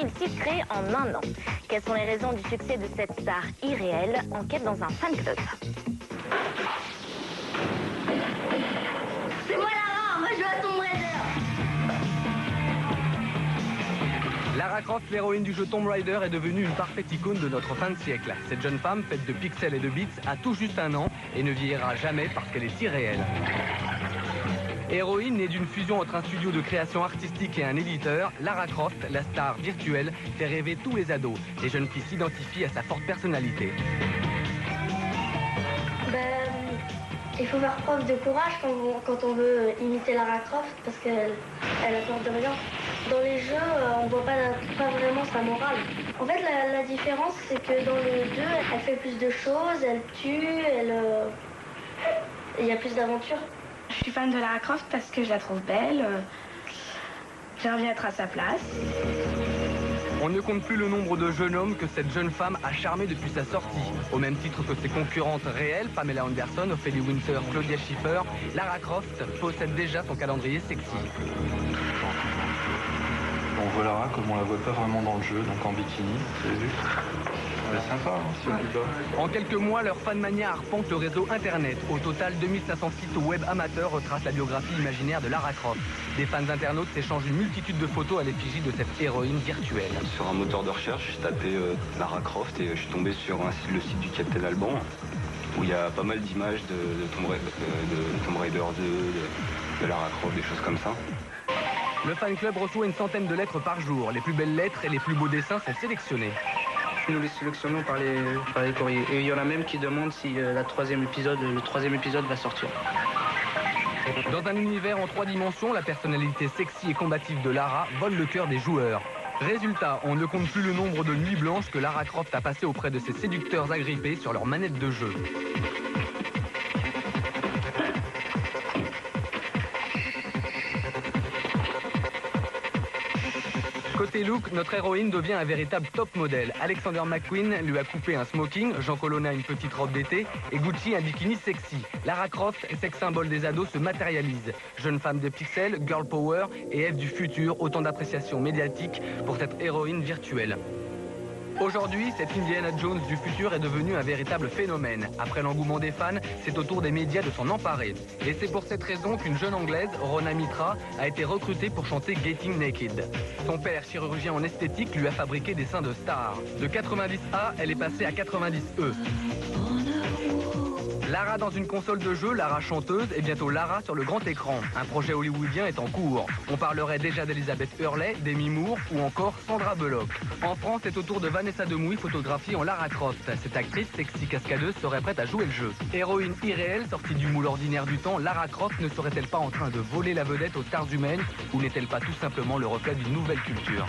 2006 créée en un an. Quelles sont les raisons du succès de cette star irréelle? Enquête dans un fan club. C'est moi Lara, moi je joue à Tomb Raider. Lara Croft, l'héroïne du jeu Tomb Raider, est devenue une parfaite icône de notre fin de siècle. Cette jeune femme, faite de pixels et de bits, a tout juste un an et ne vieillira jamais parce qu'elle est irréelle. Héroïne née d'une fusion entre un studio de création artistique et un éditeur, Lara Croft, la star virtuelle, fait rêver tous les ados. Les jeunes filles s'identifient à sa forte personnalité. Il faut faire preuve de courage quand on veut imiter Lara Croft parce qu'elle a peur de rien. Dans les jeux, on voit pas vraiment sa morale. En fait, la différence, c'est que dans le 2, elle fait plus de choses, elle tue, il y a plus d'aventures. Je suis fan de Lara Croft parce que je la trouve belle. J'aimerais bien être à sa place. On ne compte plus le nombre de jeunes hommes que cette jeune femme a charmé depuis sa sortie. Au même titre que ses concurrentes réelles, Pamela Anderson, Ophélie Winter, Claudia Schiffer, Lara Croft possède déjà son calendrier sexy. On voit Lara comme on la voit pas vraiment dans le jeu, donc en bikini, vous avez vu? C'est sympa, hein, ce plus bas. En quelques mois, leur fanmania arpente le réseau internet. Au total, 2500 sites web amateurs retracent la biographie imaginaire de Lara Croft. Des fans internautes s'échangent une multitude de photos à l'effigie de cette héroïne virtuelle. Sur un moteur de recherche, j'ai tapé Lara Croft et je suis tombé sur le site du Captain Alban, où il y a pas mal d'images de Tomb Raider 2, de Lara Croft, des choses comme ça. Le fan club reçoit une centaine de lettres par jour. Les plus belles lettres et les plus beaux dessins sont sélectionnés. Nous les sélectionnons par les courriers. Et il y en a même qui demandent si le troisième épisode va sortir. Dans un univers en 3 dimensions, la personnalité sexy et combative de Lara vole le cœur des joueurs. Résultat, on ne compte plus le nombre de nuits blanches que Lara Croft a passé auprès de ses séducteurs agrippés sur leur manette de jeu. Côté look, notre héroïne devient un véritable top modèle. Alexander McQueen lui a coupé un smoking, Jean Colonna une petite robe d'été et Gucci un bikini sexy. Lara Croft, sex symbole des ados, se matérialise. Jeune femme de pixels, girl power et Ève du futur, autant d'appréciation médiatique pour cette héroïne virtuelle. Aujourd'hui, cette Indiana Jones du futur est devenue un véritable phénomène. Après l'engouement des fans, c'est au tour des médias de s'en emparer. Et c'est pour cette raison qu'une jeune anglaise, Rona Mitra, a été recrutée pour chanter Getting Naked. Son père, chirurgien en esthétique, lui a fabriqué des seins de star. De 90A, elle est passée à 90E. Lara dans une console de jeu, Lara chanteuse et bientôt Lara sur le grand écran. Un projet hollywoodien est en cours. On parlerait déjà d'Elizabeth Hurley, Demi Moore ou encore Sandra Bullock. En France, c'est au tour de Vanessa Demouy, photographiée en Lara Croft. Cette actrice sexy cascadeuse serait prête à jouer le jeu. Héroïne irréelle, sortie du moule ordinaire du temps, Lara Croft ne serait-elle pas en train de voler la vedette aux stars humaines ou n'est-elle pas tout simplement le reflet d'une nouvelle culture?